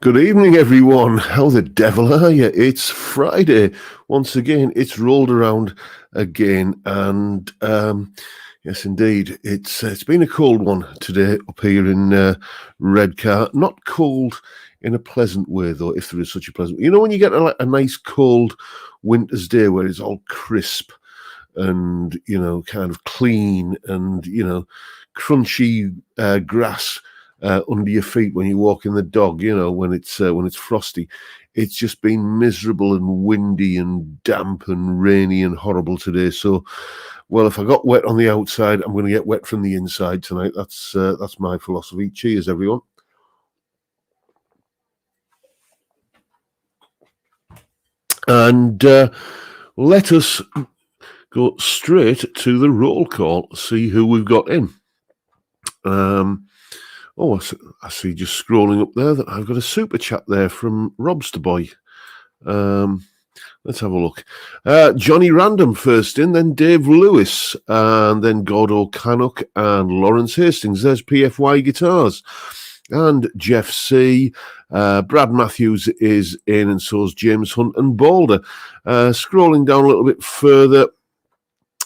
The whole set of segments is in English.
Good evening, everyone. How the devil are you? It's Friday. Once again, it's rolled around again. And yes, indeed, it's been a cold one today up here in Redcar. Not cold in a pleasant way, though, if there is such a pleasant. You know, when you get a nice cold winter's day where it's all crisp and, kind of clean and, crunchy grass under your feet when you walk in the dog, when it's frosty. It's just been miserable and windy and damp and rainy and horrible today. So, well, if I got wet on the outside, I'm going to get wet from the inside tonight. That's my philosophy. Cheers, everyone. And let us go straight to the roll call, see who we've got in. I see just scrolling up there that I've got a super chat there from Robster Boy. Let's have a look. Johnny Random first in, then Dave Lewis, and then Gordo Canuck and Lawrence Hastings. There's PFY Guitars. And Jeff C. Brad Matthews is in, and so is James Hunt and Balder. Scrolling down a little bit further,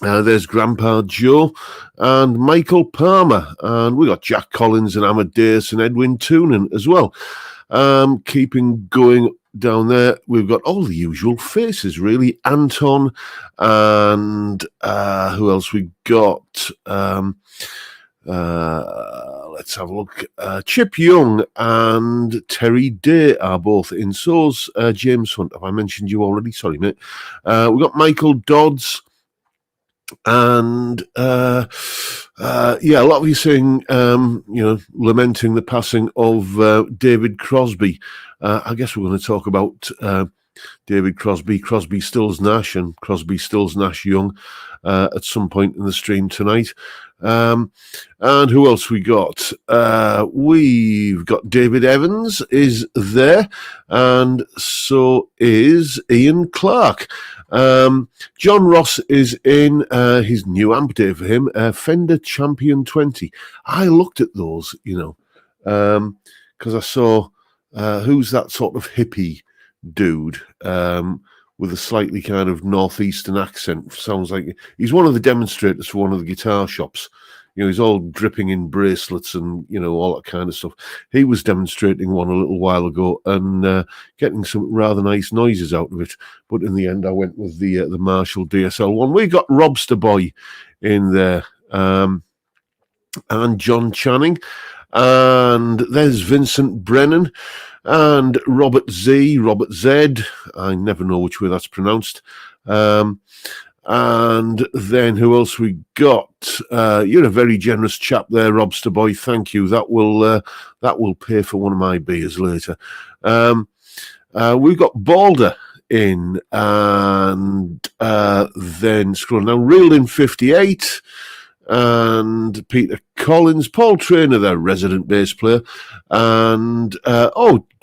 there's Grandpa Joe and Michael Palmer. And we got Jack Collins and Amadeus and Edwin Toonan as well. Keeping going down there, we've got all the usual faces, really. Anton and who else we got? Let's have a look. Chip Young and Terry Day are both in. So's James Hunt. Have I mentioned you already? Sorry, mate. We've got Michael Dodds. And a lot of you saying, lamenting the passing of David Crosby. I guess we're going to talk about David Crosby, Crosby, Stills, Nash, and Crosby, Stills, Nash, Young at some point in the stream tonight. And who else we got? We've got David Evans is there, and so is Ian Clark. John Ross is in his new amp day for him, Fender Champion 20. I looked at those, because I saw who's that sort of hippie dude with a slightly kind of northeastern accent. Sounds like he's one of the demonstrators for one of the guitar shops. He's all dripping in bracelets and, all that kind of stuff. He was demonstrating one a little while ago and getting some rather nice noises out of it. But in the end, I went with the Marshall DSL one. We got Robster Boy in there and John Channing. And there's Vincent Brennan and Robert Z. I never know which way that's pronounced. And then who else we got? You're a very generous chap there, Robster Boy. Thank you. That will pay for one of my beers later. We've got Balder in, and then scrolling down, Reeled in 58. And Peter Collins, Paul Trainer, their resident bass player. And,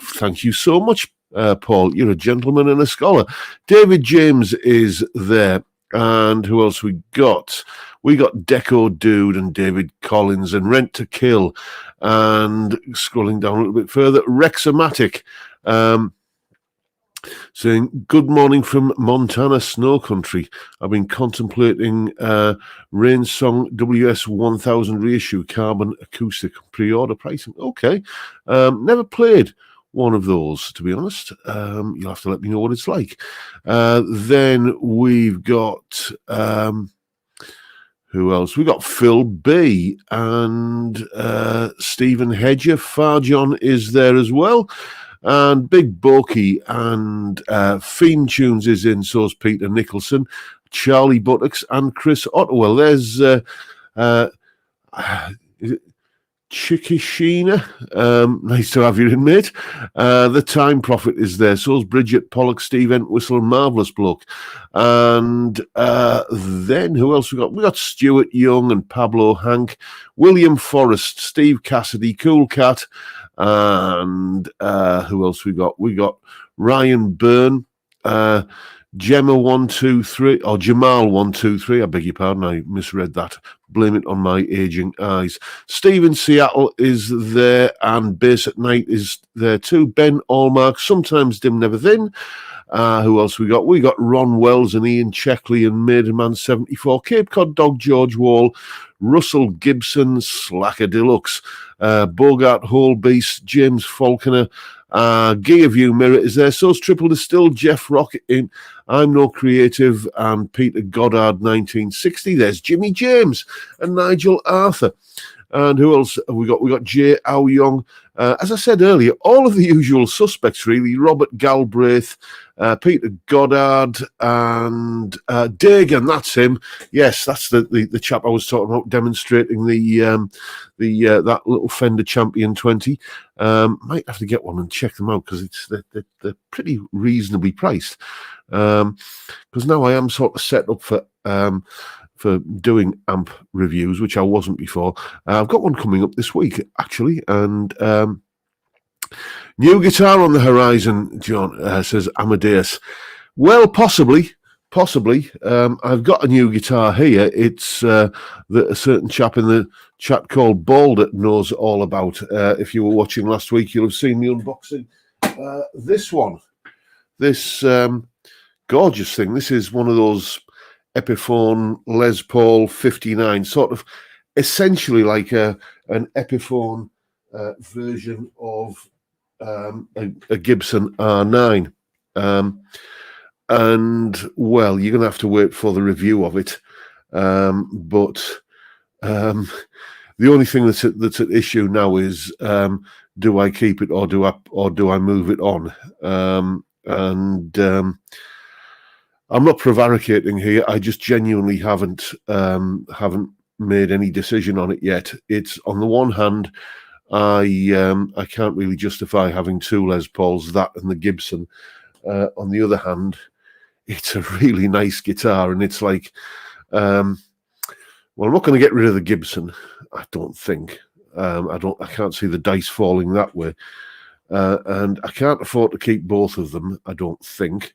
thank you so much, Paul. You're a gentleman and a scholar. David James is there. And who else we got? We got Deco Dude and David Collins and Rent to Kill. And scrolling down a little bit further, Rexomatic. Saying, good morning from Montana Snow Country. I've been contemplating Rain Song WS1000 reissue carbon acoustic pre-order pricing. Okay. Never played one of those, to be honest. You'll have to let me know what it's like. Then we've got... who else? We've got Phil B and Stephen Hedger. Farjon is there as well. And Big Bokey and Fiend Tunes is in, so's Peter Nicholson, Charlie Buttocks, and Chris Ottewell. There's is it Chikishina? Nice to have you in, mate. The Time Prophet is there, so's Bridget Pollock, Steve Entwistle, Marvellous Bloke. And then who else we got? We got Stuart Young and Pablo Hank, William Forrest, Steve Cassidy, Cool Cat. And who else we got? We got Ryan Byrne, Gemma 123 or Jamal 123. I beg your pardon, I misread that. Blame it on my aging eyes. Steve in Seattle is there, and Base at Night is there too. Ben Allmark, sometimes dim, never thin. Who else we got? We got Ron Wells and Ian Checkley and Maidenman 74, Cape Cod Dog George Wall, Russell Gibson, Slacker Deluxe, Bogart Holbeast, James Falconer, Gear View Mirror is there. So's Triple Distilled, Jeff Rocket in I'm No Creative, and Peter Goddard 1960. There's Jimmy James and Nigel Arthur. And who else have we got? We got Jay Au Young. As I said earlier, all of the usual suspects, really. Robert Galbraith, Peter Goddard, and Dagan. That's him. Yes, that's the chap I was talking about, demonstrating the that little Fender Champion 20. Might have to get one and check them out because they're pretty reasonably priced. Because now I am sort of set up for doing amp reviews, which I wasn't before. I've got one coming up this week, actually, and new guitar on the horizon, John, says Amadeus. Well, possibly. I've got a new guitar here. It's that a certain chap in the chat called Balder knows all about. If you were watching last week, you'll have seen me unboxing this one. This gorgeous thing. This is one of those Epiphone Les Paul 59, sort of essentially like an Epiphone version of a Gibson R9. And, well, you're going to have to wait for the review of it. But the only thing that's at issue now is do I keep it or do I move it on? I'm not prevaricating here. I just genuinely haven't made any decision on it yet. It's on the one hand, I can't really justify having two Les Pauls, that and the Gibson. On the other hand, it's a really nice guitar, and it's like, well, I'm not going to get rid of the Gibson. I don't think. I can't see the dice falling that way, and I can't afford to keep both of them. I don't think.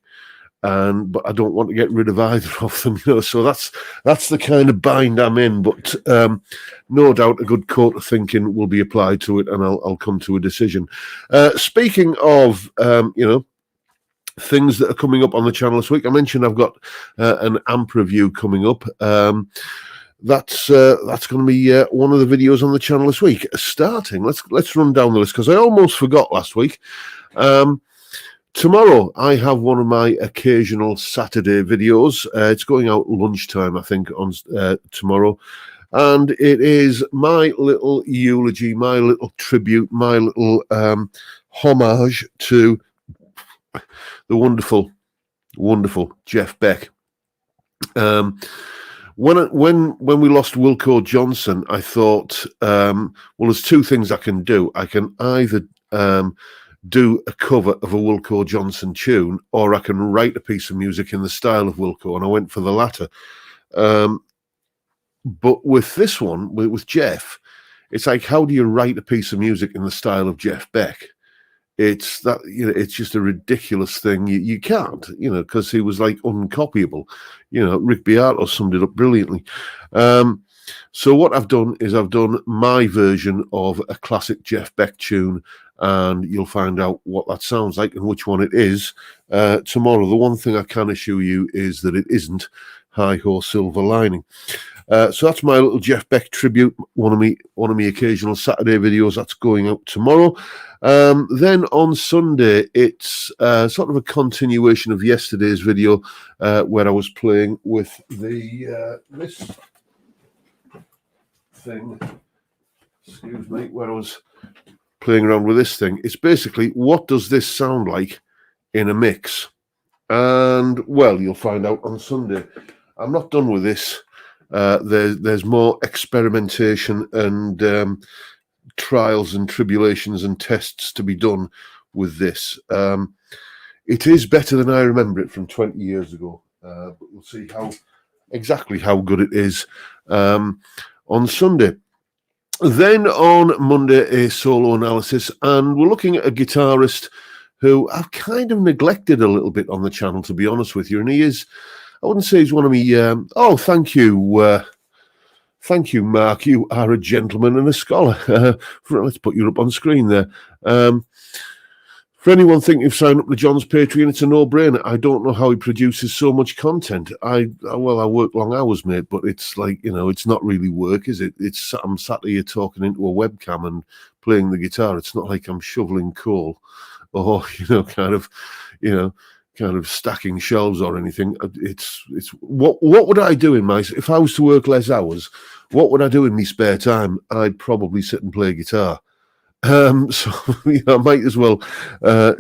But I don't want to get rid of either of them, So that's the kind of bind I'm in. But no doubt a good coat of thinking will be applied to it, and I'll come to a decision. Speaking of, things that are coming up on the channel this week, I mentioned I've got an amp review coming up. That's going to be one of the videos on the channel this week. Starting, let's run down the list because I almost forgot last week. Tomorrow, I have one of my occasional Saturday videos. It's going out lunchtime, I think, on tomorrow. And it is my little eulogy, my little tribute, my little homage to the wonderful, wonderful Jeff Beck. When we lost Wilco Johnson, I thought, well, there's two things I can do. I can either do a cover of a Wilco Johnson tune, or I can write a piece of music in the style of Wilco, and I went for the latter. But with this one, with Jeff, it's like, how do you write a piece of music in the style of Jeff Beck? It's that, it's just a ridiculous thing. You can't, because he was like uncopyable. Rick Beato summed it up brilliantly. So what I've done is I've done my version of a classic Jeff Beck tune, and you'll find out what that sounds like and which one it is tomorrow. The one thing I can assure you is that it isn't Hi Ho Silver Lining. So that's my little Jeff Beck tribute, one of my occasional Saturday videos that's going out tomorrow. Then on Sunday, it's sort of a continuation of yesterday's video where I was playing with the this thing. Excuse me, where I was playing around with this thing. It's basically, what does this sound like in a mix? And, well, you'll find out on Sunday. I'm not done with this. There's more experimentation and trials and tribulations and tests to be done with this. It is better than I remember it from 20 years ago, but we'll see exactly how good it is on Sunday. Then on Monday, a solo analysis, and we're looking at a guitarist who I've kind of neglected a little bit on the channel, to be honest with you. And he is, I wouldn't say he's one of me. Oh, thank you. Thank you, Mark. You are a gentleman and a scholar. Let's put you up on screen there. For anyone thinking of signing up to John's Patreon, it's a no-brainer. I don't know how he produces so much content. I work long hours, mate, but it's like, it's not really work, is it? I'm sat here talking into a webcam and playing the guitar. It's not like I'm shoveling coal or, kind of stacking shelves or anything. It's what would I do if I was to work less hours? What would I do in my spare time? I'd probably sit and play guitar. So I might as well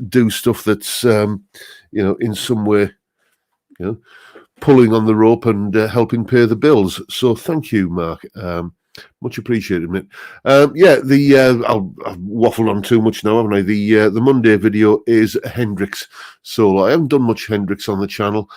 do stuff that's in some way pulling on the rope and helping pay the bills. So thank you, Mark. Much appreciated, mate. I've waffled on too much now, haven't I? The Monday video is Hendrix solo. I haven't done much Hendrix on the channel,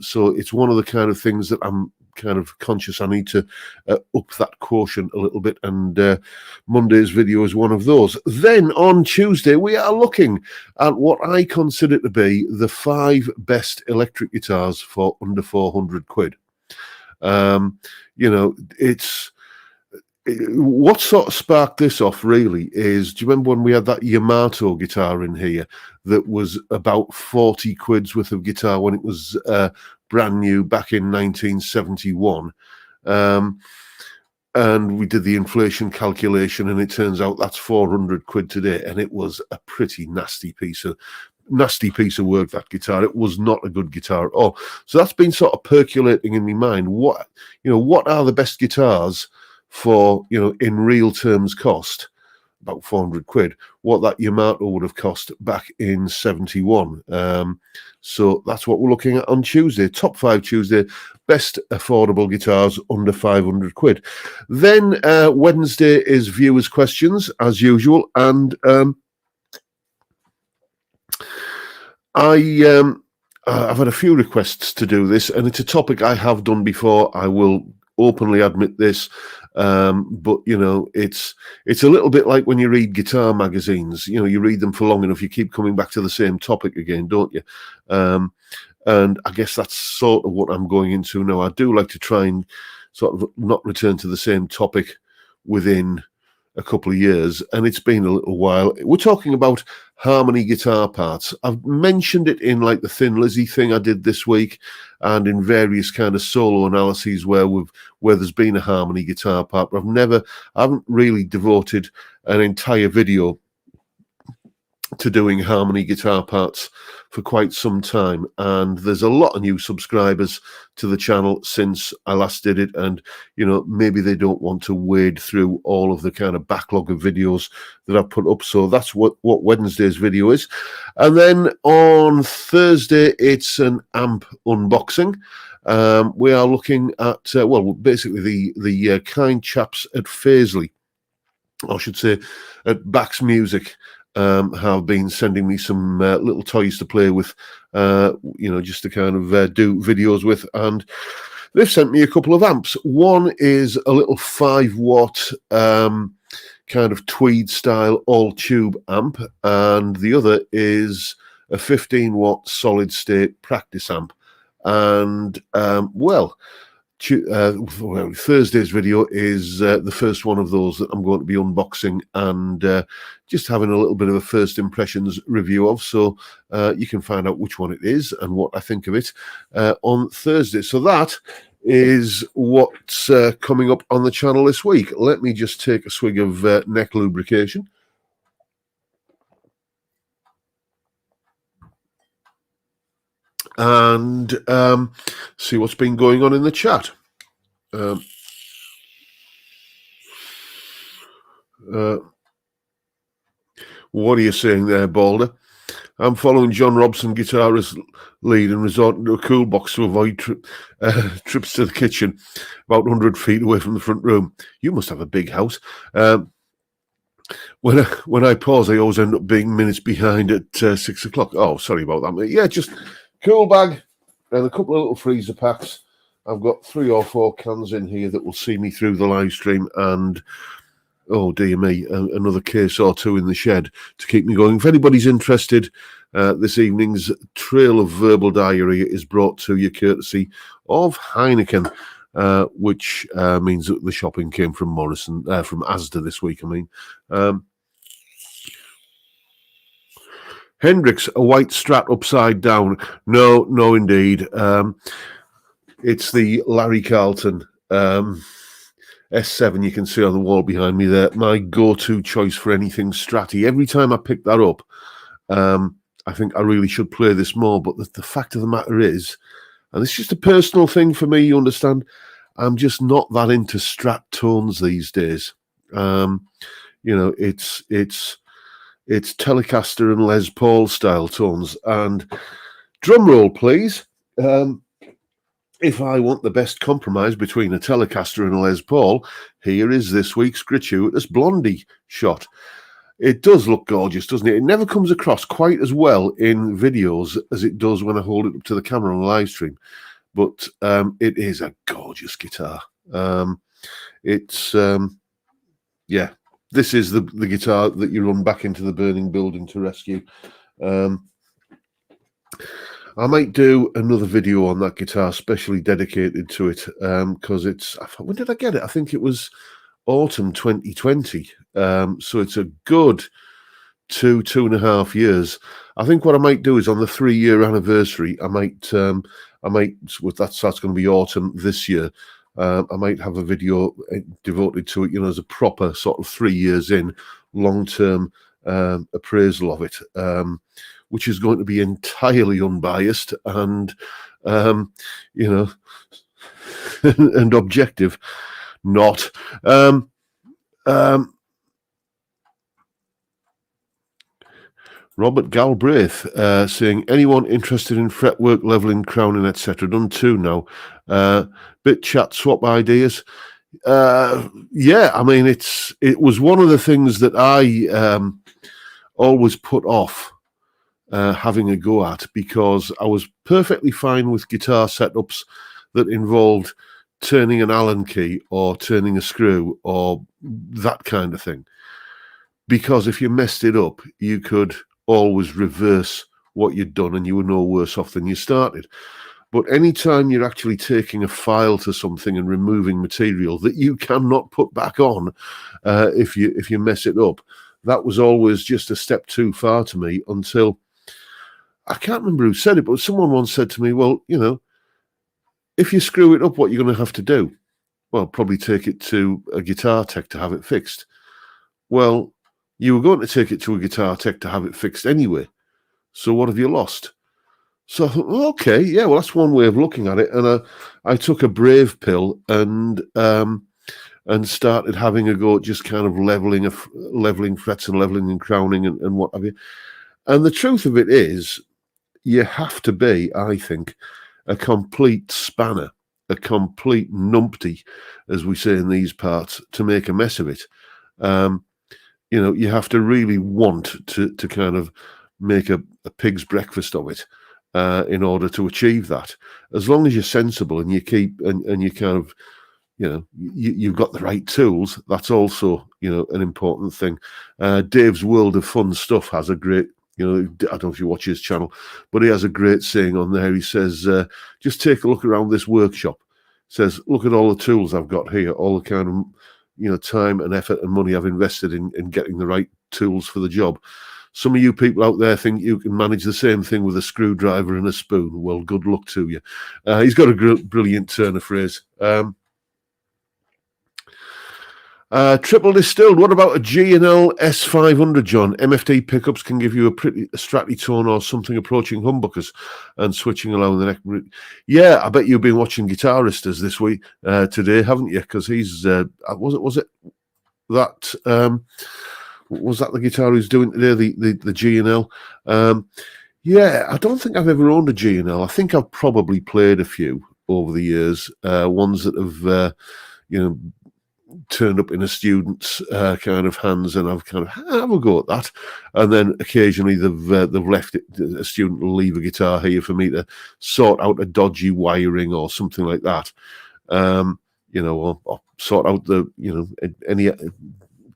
so it's one of the kind of things that I'm kind of conscious I need to up that quotient a little bit, and Monday's video is one of those. Then on Tuesday we are looking at what I consider to be the 5 best electric guitars for under 400 quid. It's what sort of sparked this off really is, do you remember when we had that Yamato guitar in here that was about 40 quid's worth of guitar when it was brand new back in 1971? And we did the inflation calculation, and it turns out that's 400 quid today, and it was a pretty nasty piece of work, that guitar. It was not a good guitar at all. So that's been sort of percolating in my mind. What are the best guitars for, in real terms cost? About 400 quid, what that Yamato would have cost back in 71. So that's what we're looking at on Tuesday. Top 5 Tuesday, best affordable guitars under 500 quid. Then Wednesday is viewers' questions, as usual. And I've had a few requests to do this, and it's a topic I have done before. I will openly admit this. But it's a little bit like when you read guitar magazines. You read them for long enough, you keep coming back to the same topic again, don't you? And I guess that's sort of what I'm going into now. I do like to try and sort of not return to the same topic within a couple of years, and it's been a little while. We're talking about harmony guitar parts. I've mentioned it in like the Thin Lizzy thing I did this week, and in various kind of solo analyses where there's been a harmony guitar part, but I haven't really devoted an entire video to doing harmony guitar parts for quite some time. And there's a lot of new subscribers to the channel since I last did it, and maybe they don't want to wade through all of the kind of backlog of videos that I've put up. So that's what Wednesday's video is. And then on Thursday it's an amp unboxing. We are looking at basically the kind chaps at Faisley, I should say at Bax Music, have been sending me some little toys to play with, just to kind of do videos with. And they've sent me a couple of amps. One is a little 5-watt kind of tweed style all tube amp, and the other is a 15-watt solid state practice amp. And Thursday's video is the first one of those that I'm going to be unboxing and just having a little bit of a first impressions review of. So you can find out which one it is and what I think of it on Thursday. So that is what's coming up on the channel this week. Let me just take a swig of neck lubrication. And see what's been going on in the chat. What are you saying there, Balder? I'm following John Robson guitarist lead and resorting to a cool box to avoid trips to the kitchen about 100 feet away from the front room. You must have a big house. When I pause, I always end up being minutes behind at 6 o'clock. Oh, sorry about that, mate. Yeah, just cool bag and a couple of little freezer packs. I've got 3 or 4 cans in here that will see me through the live stream, and oh dear me, another case or two in the shed to keep me going. If anybody's interested, this evening's Trail of Verbal Diarrhea is brought to you courtesy of Heineken, which means that the shopping came from from Asda this week, I mean. Hendrix, a white Strat upside down. No, indeed. It's the Larry Carlton S7 you can see on the wall behind me there. My go-to choice for anything Stratty. Every time I pick that up, I think I really should play this more. But the fact of the matter is, and it's just a personal thing for me, you understand, I'm just not that into Strat tones these days. It's Telecaster and Les Paul style tones. And drum roll, please. If I want the best compromise between a Telecaster and a Les Paul, here is this week's gratuitous Blondie shot. It does look gorgeous, doesn't it? It never comes across quite as well in videos as it does when I hold it up to the camera on a live stream. But it is a gorgeous guitar. This is the guitar that you run back into the burning building to rescue. I might do another video on that guitar, specially dedicated to it, because when did I get it? I think it was autumn 2020. So it's a good 2.5 years. I think what I might do is on the 3-year anniversary, that's going to be autumn this year. I might have a video devoted to it, as a proper sort of 3 years in long-term appraisal of it. Which is going to be entirely unbiased and, and objective. Not. Robert Galbraith saying, anyone interested in fretwork, leveling, crowning, etc. Done too now. Bit chat, swap ideas. Yeah, I mean, it was one of the things that I always put off having a go at, because I was perfectly fine with guitar setups that involved turning an Allen key or turning a screw or that kind of thing. Because if you messed it up, you could always reverse what you'd done and you were no worse off than you started. But anytime you're actually taking a file to something and removing material that you cannot put back on if you mess it up, that was always just a step too far to me, until I can't remember who said it, but someone once said to me, well, if you screw it up, what you're going to have to do? Well, probably take it to a guitar tech to have it fixed. Well, you were going to take it to a guitar tech to have it fixed anyway. So what have you lost? So I thought, okay, yeah, well, that's one way of looking at it. And I took a brave pill and started having a go at just kind of leveling frets and leveling and crowning and what have you. And the truth of it is, you have to be, I think, a complete spanner, a complete numpty, as we say in these parts, to make a mess of it. You have to really want to kind of make a pig's breakfast of it in order to achieve that. As long as you're sensible and you keep and you kind of, you've got the right tools, that's also, an important thing. Dave's World of Fun Stuff has a great, I don't know if you watch his channel, but he has a great saying on there. He says, just take a look around this workshop. He says, look at all the tools I've got here, all the kind of, time and effort and money I've invested in getting the right tools for the job. Some of you people out there think you can manage the same thing with a screwdriver and a spoon. Well, good luck to you. He's got a brilliant turn of phrase. Triple distilled. What about a G&L S500, John? MFD pickups can give you a stratty tone or something approaching humbuckers, and switching along the neck. Yeah, I bet you've been watching Guitaristas this week today, haven't you? Because he's was it that was that the guitar he's doing today? The G&L. Yeah, I don't think I've ever owned a G&L. I think I've probably played a few over the years. Ones that have turned up in a student's kind of hands, and I've kind of have a go at that. And then occasionally they've left it. A student will leave a guitar here for me to sort out a dodgy wiring or something like that. Or sort out the any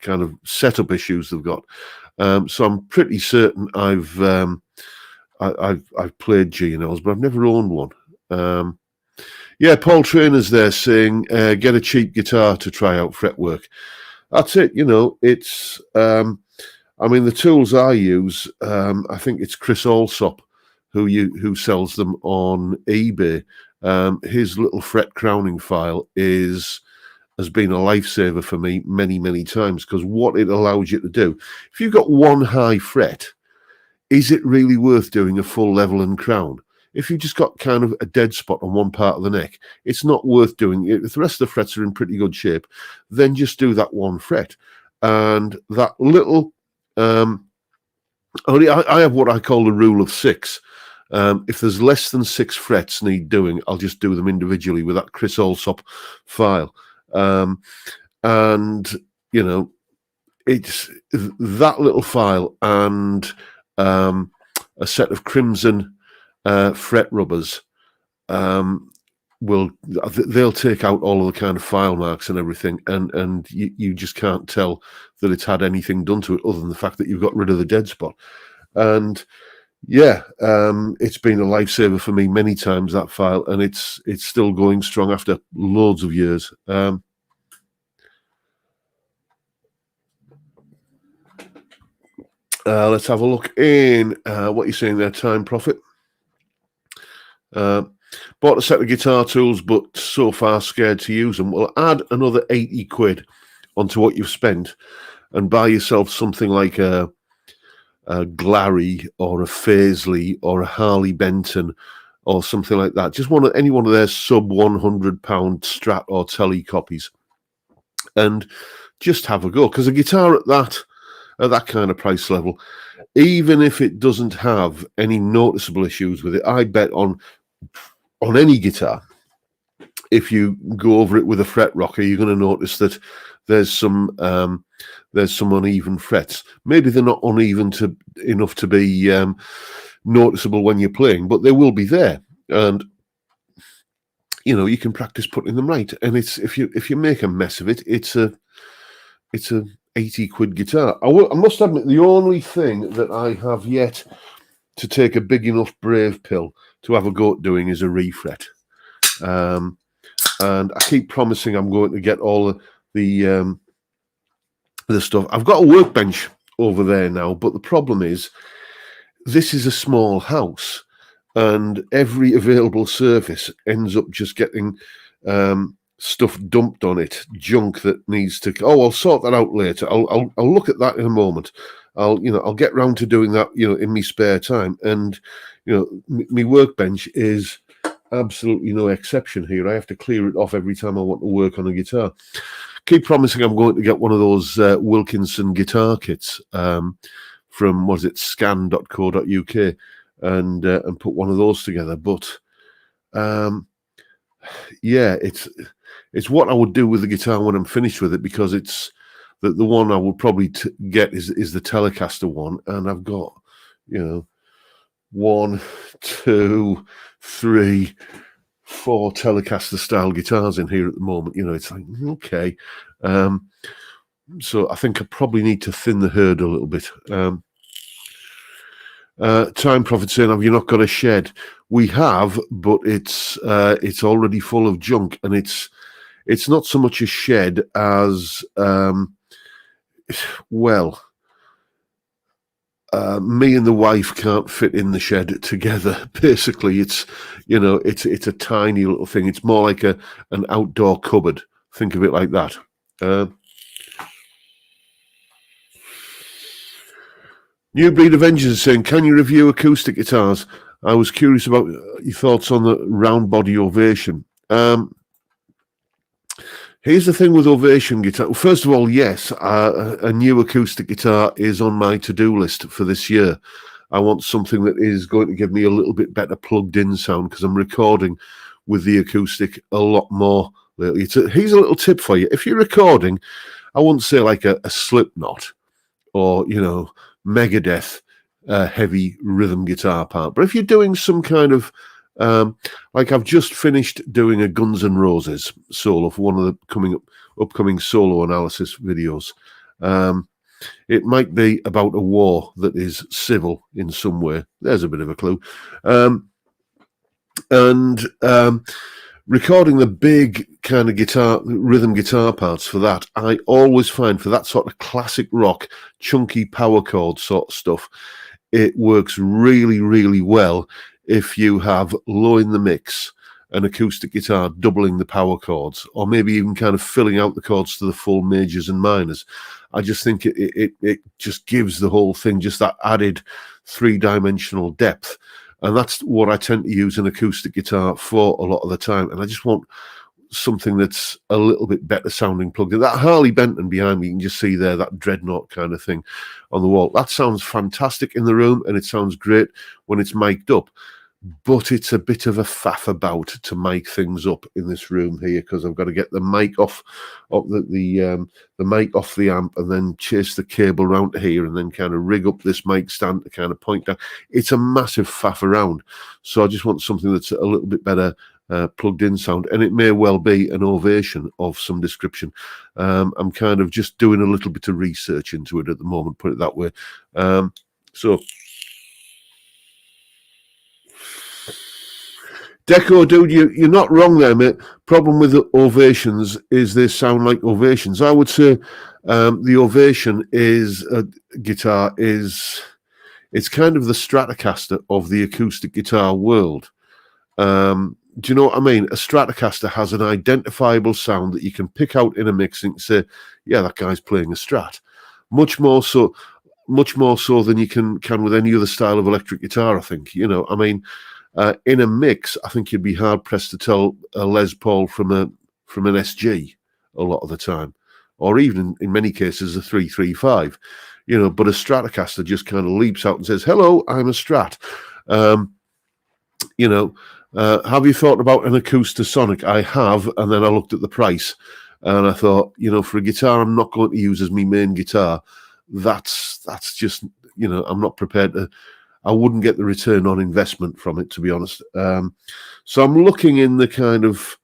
kind of setup issues they've got. So I'm pretty certain I've played G&Ls, but I've never owned one. Yeah, Paul Trainer's there saying, get a cheap guitar to try out fretwork. That's it, it's, I mean, the tools I use, I think it's Chris Allsop who sells them on eBay. His little fret crowning file has been a lifesaver for me many, many times, because what it allows you to do, if you've got one high fret, is it really worth doing a full level and crown? If you've just got kind of a dead spot on one part of the neck, it's not worth doing it. If the rest of the frets are in pretty good shape, then just do that one fret. And that little, I have what I call the rule of 6. If there's less than 6 frets need doing, I'll just do them individually with that Chris Allsop file. And, it's that little file and a set of crimson fret rubbers they'll take out all of the kind of file marks and everything, and you just can't tell that it's had anything done to it other than the fact that you've got rid of the dead spot. And yeah, it's been a lifesaver for me many times, that file, and it's still going strong after loads of years. Let's have a look in what you're saying there, Time Profit. Bought a set of guitar tools, but so far scared to use them. Well, add another 80 quid onto what you've spent and buy yourself something like a Glary or a Faisley or a Harley Benton or something like that. Just any one of their sub £100 Strat or Tele copies, and just have a go. Because a guitar at that kind of price level, even if it doesn't have any noticeable issues with it, I bet on any guitar, if you go over it with a fret rocker, you're going to notice that there's some uneven frets. Maybe they're not uneven enough to be noticeable when you're playing, but they will be there, and you can practice putting them right. And it's if you make a mess of it, it's a 80 quid guitar. I must admit, the only thing that I have yet to take a big enough brave pill to have a go at doing is a refret. And I keep promising I'm going to get all the stuff. I've got a workbench over there now, but the problem is this is a small house, and every available surface ends up just getting stuff dumped on it, junk that needs to. Oh, I'll sort that out later. I'll look at that in a moment. I'll get round to doing that, in my spare time. And my workbench is absolutely no exception here. I have to clear it off every time I want to work on a guitar. Keep promising I'm going to get one of those Wilkinson guitar kits from scan.co.uk and put one of those together. But yeah, it's what I would do with the guitar when I'm finished with it, because it's the one I would probably get is the Telecaster one, and I've got 1, 2, 3, 4 Telecaster style guitars in here at the moment. It's like, okay, so I think I probably need to thin the herd a little bit. Time Profit saying, have you not got a shed? We have, but it's already full of junk, and it's not so much a shed as me and the wife can't fit in the shed together. Basically, it's a tiny little thing. It's more like an outdoor cupboard. Think of it like that. New Breed Avengers is saying, can you review acoustic guitars? I was curious about your thoughts on the round body Ovation. Here's the thing with Ovation guitar. First of all, yes, a new acoustic guitar is on my to-do list for this year. I want something that is going to give me a little bit better plugged-in sound, because I'm recording with the acoustic a lot more lately. Here's a little tip for you. If you're recording, I wouldn't say like a Slipknot or, Megadeth heavy rhythm guitar part. But if you're doing some kind of like I've just finished doing a Guns N' Roses solo for one of the upcoming solo analysis videos, It might be about a war that is civil in some way. There's a bit of a clue. Recording the big kind of rhythm guitar parts for that, I always find for that sort of classic rock, chunky power chord sort of stuff, it works really, really well if you have low in the mix an acoustic guitar doubling the power chords, or maybe even kind of filling out the chords to the full majors and minors. I just think it just gives the whole thing just that added three-dimensional depth. And that's what I tend to use an acoustic guitar for a lot of the time. And I just want something that's a little bit better sounding plugged in. That Harley Benton behind me, you can just see there, that dreadnought kind of thing on the wall. That sounds fantastic in the room, and it sounds great when it's mic'd up. But it's a bit of a faff about to mic things up in this room here, because I've got to get the mic off the mic off the amp, and then chase the cable around to here, and then kind of rig up this mic stand to kind of point down. It's a massive faff around. So I just want something that's a little bit better plugged in sound, and it may well be an Ovation of some description. I'm kind of just doing a little bit of research into it at the moment, put it that way. So Deco, dude, you're not wrong there, mate. Problem with the Ovations is they sound like Ovations. I would say the Ovation guitar is it's kind of the Stratocaster of the acoustic guitar world. Do you know what I mean? A Stratocaster has an identifiable sound that you can pick out in a mix and say, yeah, that guy's playing a Strat. Much more so than you can with any other style of electric guitar, I think. You know, I mean, in a mix, I think you'd be hard pressed to tell a Les Paul from an SG a lot of the time, or even in many cases a 335. You know, but a Stratocaster just kind of leaps out and says, "Hello, I'm a Strat." You know, have you thought about an Acoustasonic? I have, and then I looked at the price, and I thought, you know, for a guitar I'm not going to use as my main guitar, that's just, you know, I'm not prepared to. I wouldn't get the return on investment from it, to be honest. So I'm looking in the kind of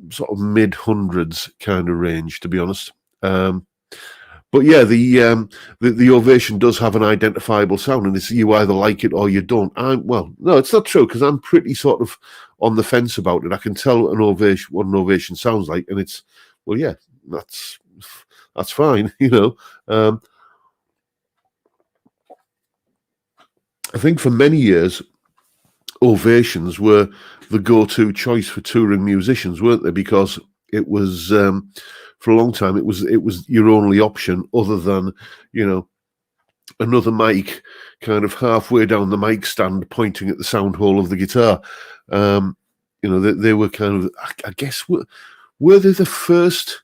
sort of mid-hundreds kind of range, to be honest. But yeah, the Ovation does have an identifiable sound, and it's you either like it or you don't. Well, no, it's not true, because I'm pretty sort of on the fence about it. I can tell what an Ovation sounds like, and it's, well, yeah, that's fine, you know. I think for many years, Ovations were the go-to choice for touring musicians, weren't they? Because it was for a long time it was your only option, other than, you know, another mic kind of halfway down the mic stand pointing at the sound hole of the guitar. You know, they were kind of, I guess, were they the first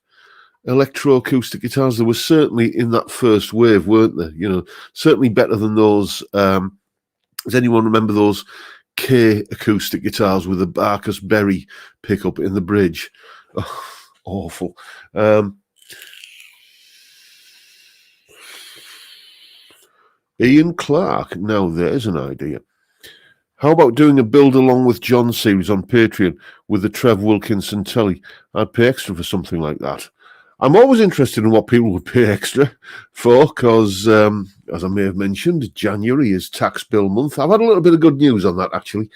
electroacoustic guitars? They were certainly in that first wave, weren't they? You know, certainly better than those. Does anyone remember those K acoustic guitars with a Barkus Berry pickup in the bridge? Oh, awful. Ian Clark. Now there's an idea. How about doing a build along with John series on Patreon with the Trev Wilkinson telly? I'd pay extra for something like that. I'm always interested in what people would pay extra for, because, as I may have mentioned, January is tax bill month. I've had a little bit of good news on that, actually.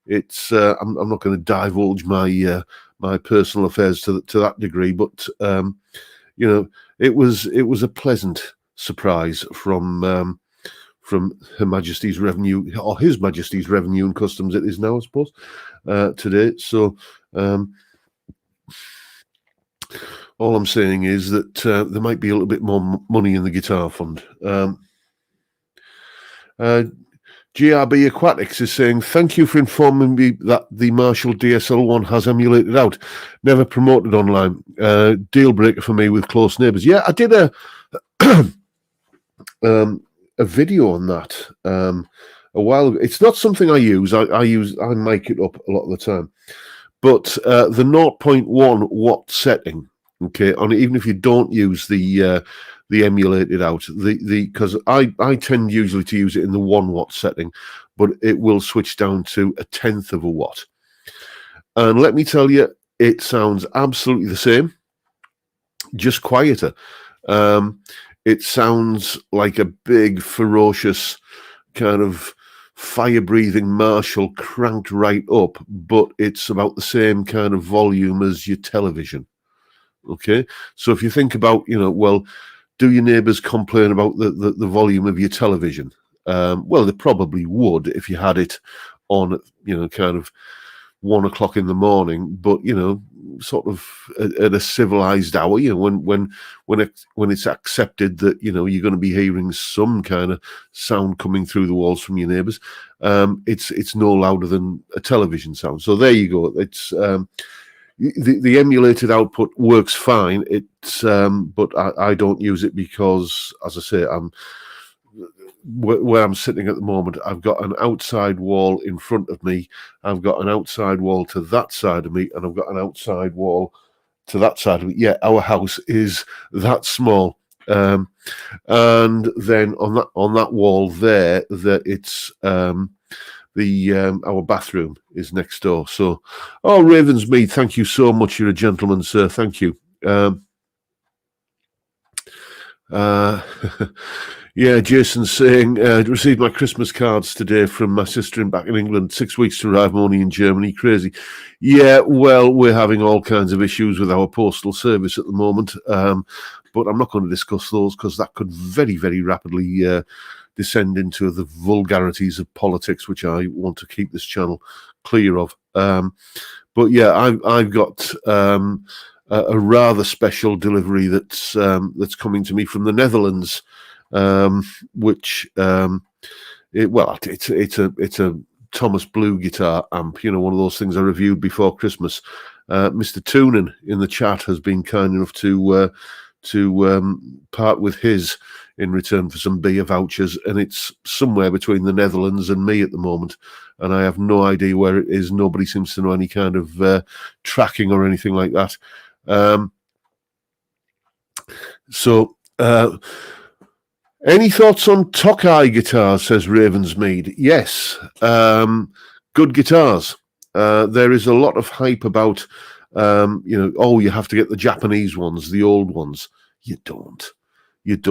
It's I'm not going to divulge my my personal affairs to that degree, but you know, it was a pleasant surprise from Her Majesty's Revenue, or His Majesty's Revenue and Customs, it is now, I suppose, today. So. All I'm saying is that there might be a little bit more money in the guitar fund. GRB Aquatics is saying, thank you for informing me that the Marshall DSL-1 has emulated out. Never promoted online. Deal breaker for me with close neighbours. Yeah, I did a video on that a while ago. It's not something I use. I mic it up a lot of the time. But the 0.1 watt setting, okay, on even if you don't use the emulated out, because I tend usually to use it in the 1 watt setting, but it will switch down to 1/10 of a watt. And let me tell you, it sounds absolutely the same. just quieter. It sounds like a big, ferocious kind of fire-breathing Marshall cranked right up, but it's about the same kind of volume as your television. Okay, so if you think about, well, do your neighbours complain about the volume of your television? Well, they probably would if you had it on, kind of 1 o'clock in the morning, but sort of at a civilized hour, when it's accepted that you're going to be hearing some kind of sound coming through the walls from your neighbours. It's no louder than a television sound. So there you go. It's the emulated output works fine. It's but I don't use it because, as I say, where I'm sitting at the moment, I've got an outside wall in front of me, I've got an outside wall to that side of me, and I've got an outside wall to that side of me. Yeah, our house is that small. And then on that wall there, it's our bathroom is next door. So, Ravensmead, thank you so much. You're a gentleman, sir. Thank you. Yeah, Jason's saying, received my Christmas cards today from my sister back in England. 6 weeks to arrive, I'm only in Germany. Crazy. Yeah, well, we're having all kinds of issues with our postal service at the moment, but I'm not going to discuss those because that could very, very rapidly descend into the vulgarities of politics, which I want to keep this channel clear of. But yeah, I've got a rather special delivery that's coming to me from the Netherlands, which it's a Thomas Blue guitar amp, one of those things I reviewed before Christmas. Mr. Toonan in the chat has been kind enough to part with his in return for some beer vouchers, and it's somewhere between the Netherlands and me at the moment, and I have no idea where it is. Nobody seems to know any kind of tracking or anything like that. Any thoughts on Tokai guitars, says Ravensmead? Yes, good guitars. There is a lot of hype about, you have to get the Japanese ones, the old ones. You don't. The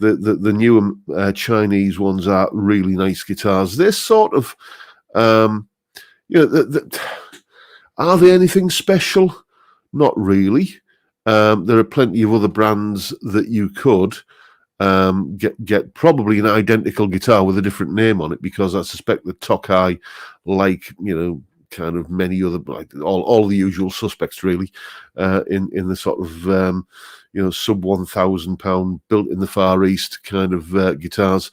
newer Chinese ones are really nice guitars. They're sort of, are they anything special? Not really. There are plenty of other brands that you could get probably an identical guitar with a different name on it, because I suspect that Tokai, like kind of many other, like all the usual suspects really, in the sort of sub £1,000 built in the Far East kind of guitars,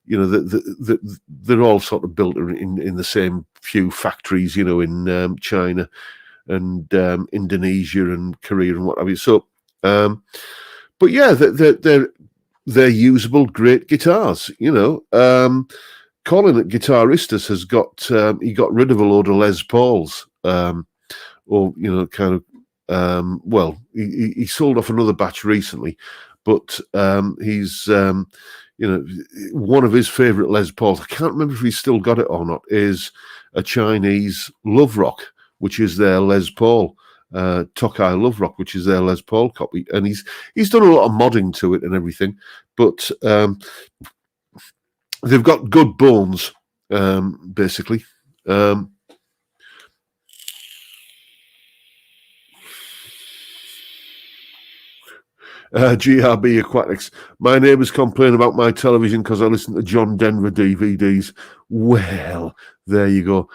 they're all sort of built in the same few factories, in China and Indonesia and Korea and what have you. So, but yeah, they're usable, great guitars. Colin at Guitaristas has got he got rid of a load of Les Pauls, he sold off another batch recently, but he's one of his favourite Les Pauls, I can't remember if he's still got it or not, is a Chinese Love Rock, which is their Les Paul. Tokai Love Rock, which is their Les Paul copy, and he's done a lot of modding to it and everything, but they've got good bones, basically. GRB Aquatics. My neighbours complain about my television because I listen to John Denver DVDs. Well, there you go.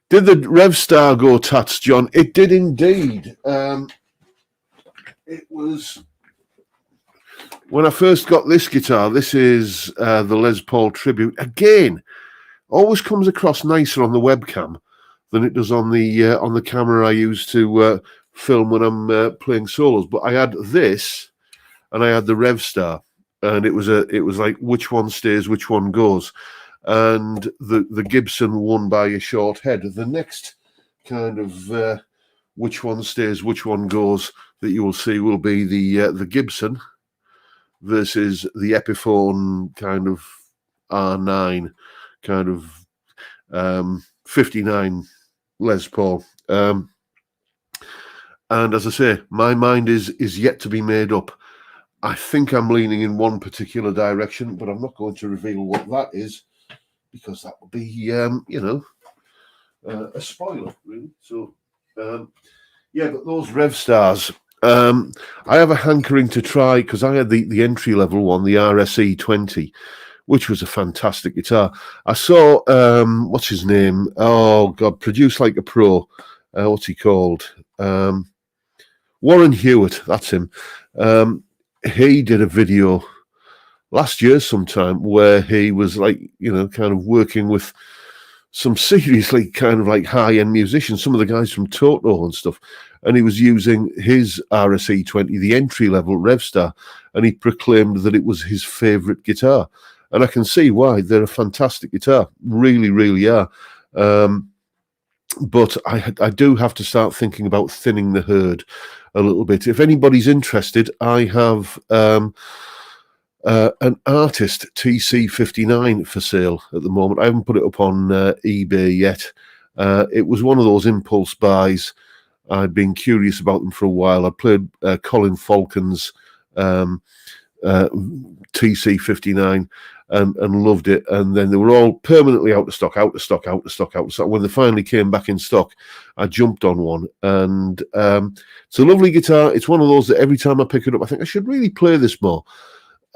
Did the Revstar go tats, John? It did indeed. It was when I first got this guitar. This is the Les Paul Tribute. Again, always comes across nicer on the webcam than it does on the camera I use to film when I'm playing solos. But I had this, and I had the Revstar, and it was like which one stays, which one goes. And the Gibson won by a short head. The next kind of which one stays, which one goes that you will see will be the Gibson versus the Epiphone kind of R9 kind of 59 Les Paul. And as I say, my mind is yet to be made up. I think I'm leaning in one particular direction, but I'm not going to reveal what that is because that would be, a spoiler, really. So, yeah, but those Rev Stars, I have a hankering to try because I had the entry level one, the RSE 20, which was a fantastic guitar. I saw, what's his name? Oh, God, Produce Like a Pro. What's he called? Warren Hewitt, that's him. He did a video last year sometime where he was like, kind of working with some seriously kind of like high-end musicians, some of the guys from Toto and stuff, and he was using his RSE 20, the entry-level Revstar, and he proclaimed that it was his favourite guitar. And I can see why. They're a fantastic guitar. Really, really are. But I do have to start thinking about thinning the herd a little bit. If anybody's interested, I have an Artist TC59 for sale at the moment. I haven't put it up on eBay yet. It was one of those impulse buys. I'd been curious about them for a while. I played Colin Falcon's TC59 and loved it. And then they were all permanently out of stock. When they finally came back in stock, I jumped on one. And it's a lovely guitar. It's one of those that every time I pick it up, I think I should really play this more.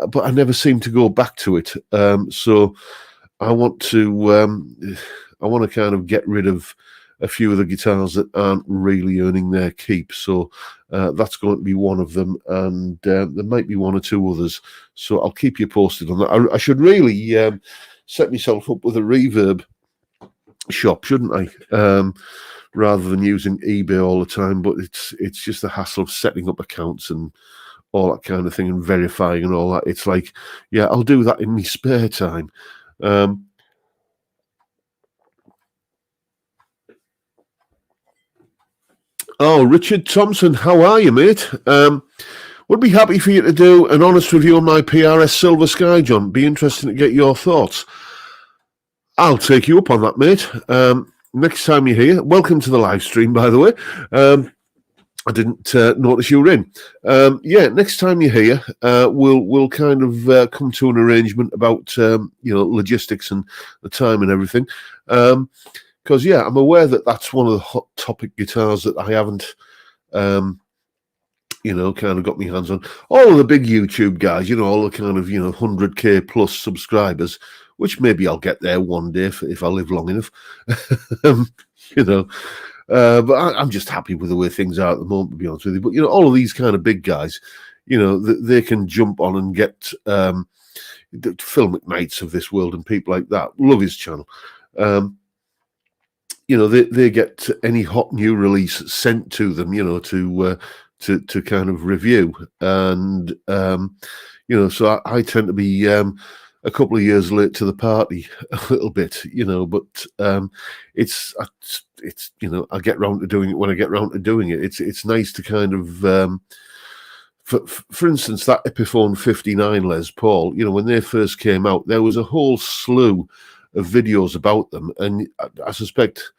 But I never seem to go back to it. So I want to kind of get rid of a few of the guitars that aren't really earning their keep. So that's going to be one of them, and there might be one or two others. So I'll keep you posted on that. I should really set myself up with a reverb shop, shouldn't I? Rather than using eBay all the time. But it's just the hassle of setting up accounts and all that kind of thing and verifying and all that. It's like, yeah, I'll do that in my spare time. Oh, Richard Thompson, how are you, mate? Would be happy for you to do an honest review on my PRS Silver Sky, John. Be interesting to get your thoughts. I'll take you up on that, mate. Next time you're here, welcome to the live stream, by the way. I didn't notice you were in. Yeah, next time you're here, we'll kind of come to an arrangement about logistics and the time and everything. Because yeah, I'm aware that that's one of the hot topic guitars that I haven't, kind of got my hands on. All of the big YouTube guys, all the kind of 100K plus subscribers, which maybe I'll get there one day if I live long enough. But I'm just happy with the way things are at the moment, to be honest with you. But, all of these kind of big guys, they can jump on and get Phil McKnights of this world and people like that. Love his channel. They get any hot new release sent to them, to kind of review. And, so I tend to be a couple of years late to the party a little bit, but it's I get round to doing it when I get round to doing it. It's nice to kind of for instance, that Epiphone 59 Les Paul, when they first came out, there was a whole slew of videos about them, and I suspect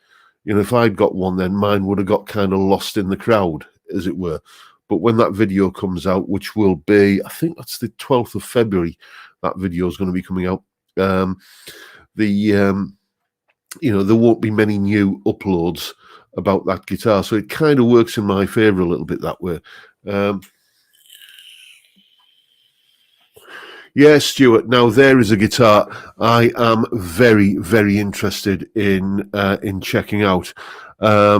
if I'd got one, then mine would have got kind of lost in the crowd, as it were. But when that video comes out, which will be, I think that's the 12th of February, that video is going to be coming out. There won't be many new uploads about that guitar, so it kind of works in my favour a little bit that way. Yeah, Stuart. Now there is a guitar I am very, very interested in checking out. I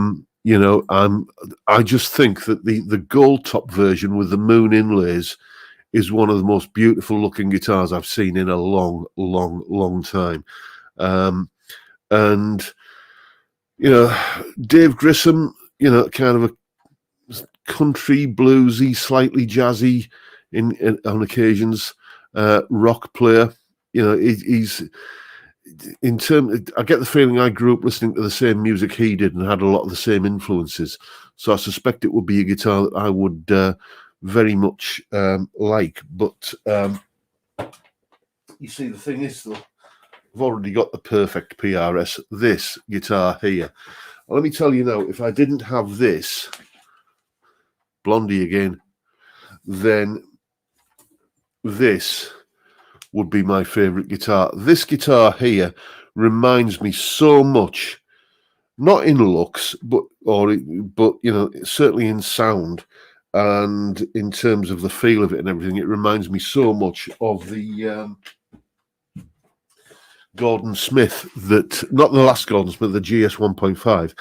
just think that the gold top version with the moon inlays is one of the most beautiful looking guitars I've seen in a long, long, long time. And Dave Grissom, kind of a country bluesy, slightly jazzy on occasions. Rock player, he's in term. I get the feeling I grew up listening to the same music he did and had a lot of the same influences. So I suspect it would be a guitar that I would very much like. But you see, the thing is, though, I've already got the perfect PRS. This guitar here. Let me tell you now, if I didn't have this, Blondie again, then this would be my favourite guitar. This guitar here reminds me so much, not in looks, but certainly in sound and in terms of the feel of it and everything. It reminds me so much of the Gordon Smith, that not the last Gordon Smith, the GS 1.5,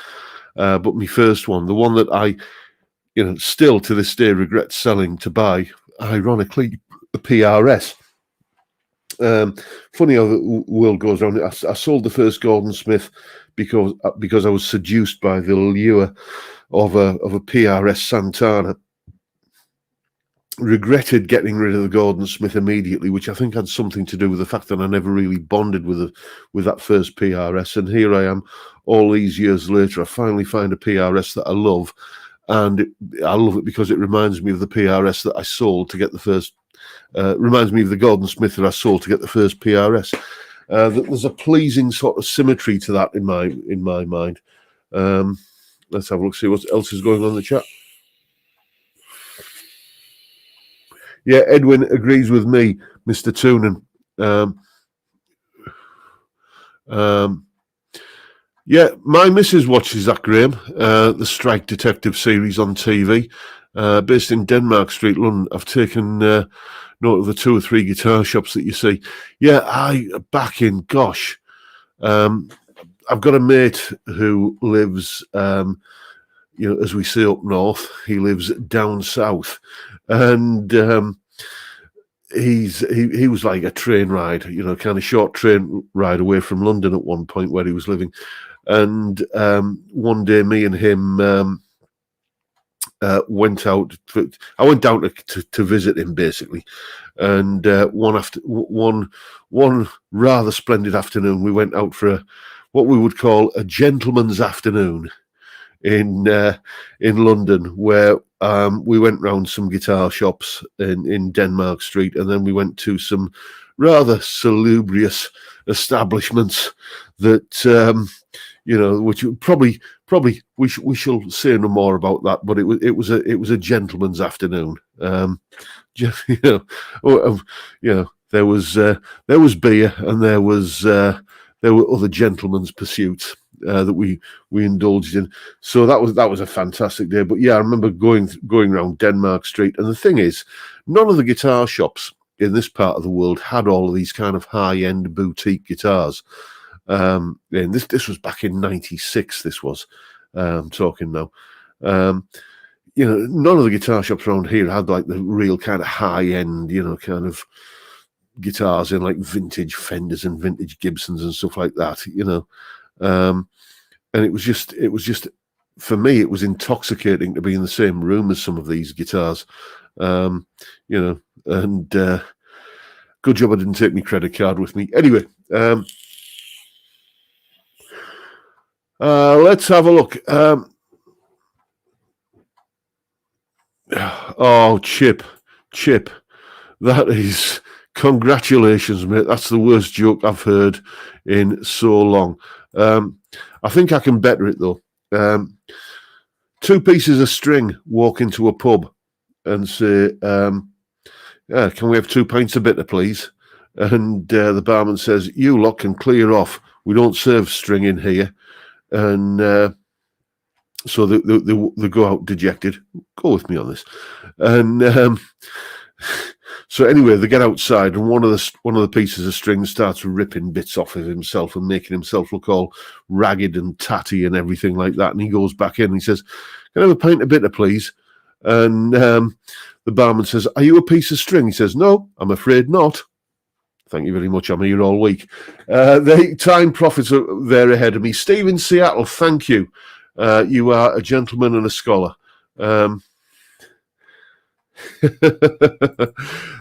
but my first one, the one that I, still to this day regret selling to buy, ironically, a PRS. Funny how the world goes around. I sold the first Gordon Smith because I was seduced by the lure of a PRS Santana. Regretted getting rid of the Gordon Smith immediately, which I think had something to do with the fact that I never really bonded with that first PRS. And here I am, all these years later, I finally find a PRS that I love, and I love it because it reminds me of the PRS that I sold to get the first. Reminds me of the Gordon Smith that I sold to get the first PRS. There's a pleasing sort of symmetry to that in my mind. Let's have a look, see what else is going on in the chat. Yeah, Edwin agrees with me, Mr. Toonan. Yeah, my missus watches that, Graham, the Strike Detective series on TV, based in Denmark Street, London. I've taken note of the 2 or 3 guitar shops that you see. Yeah, I've got a mate who lives, as we say up north, he lives down south, and he was like a train ride, kind of short train ride away from London at one point where he was living. And one day, me and him went out. I went down to visit him, basically. And one rather splendid afternoon, we went out for what we would call a gentleman's afternoon in London, where we went round some guitar shops in Denmark Street, and then we went to some rather salubrious establishments that which probably we shall say no more about that. But it was a gentleman's afternoon. There was beer, and there were other gentlemen's pursuits that we indulged in. So that was a fantastic day. But yeah, I remember going around Denmark Street, and the thing is, none of the guitar shops in this part of the world had all of these kind of high-end boutique guitars. And this was back in '96. This was talking now. None of the guitar shops around here had like the real kind of high-end, kind of guitars in like vintage Fenders and vintage Gibsons and stuff like that. And it was just for me, it was intoxicating to be in the same room as some of these guitars. And good job I didn't take my credit card with me. Anyway, let's have a look. Oh, Chip, that is, congratulations, mate. That's the worst joke I've heard in so long. I think I can better it, though. 2 pieces of string walk into a pub and say, can we have 2 pints of bitter, please? And the barman says, you lot can clear off. We don't serve string in here. And so they go out dejected. Go with me on this. And so anyway, they get outside, and one of the pieces of string starts ripping bits off of himself and making himself look all ragged and tatty and everything like that. And he goes back in and he says, can I have a pint of bitter, please? And the barman says, are you a piece of string? He says, no, I'm afraid not. Thank you very much. I'm here all week. The time profits are there ahead of me. Steve in Seattle, thank you. You are a gentleman and a scholar.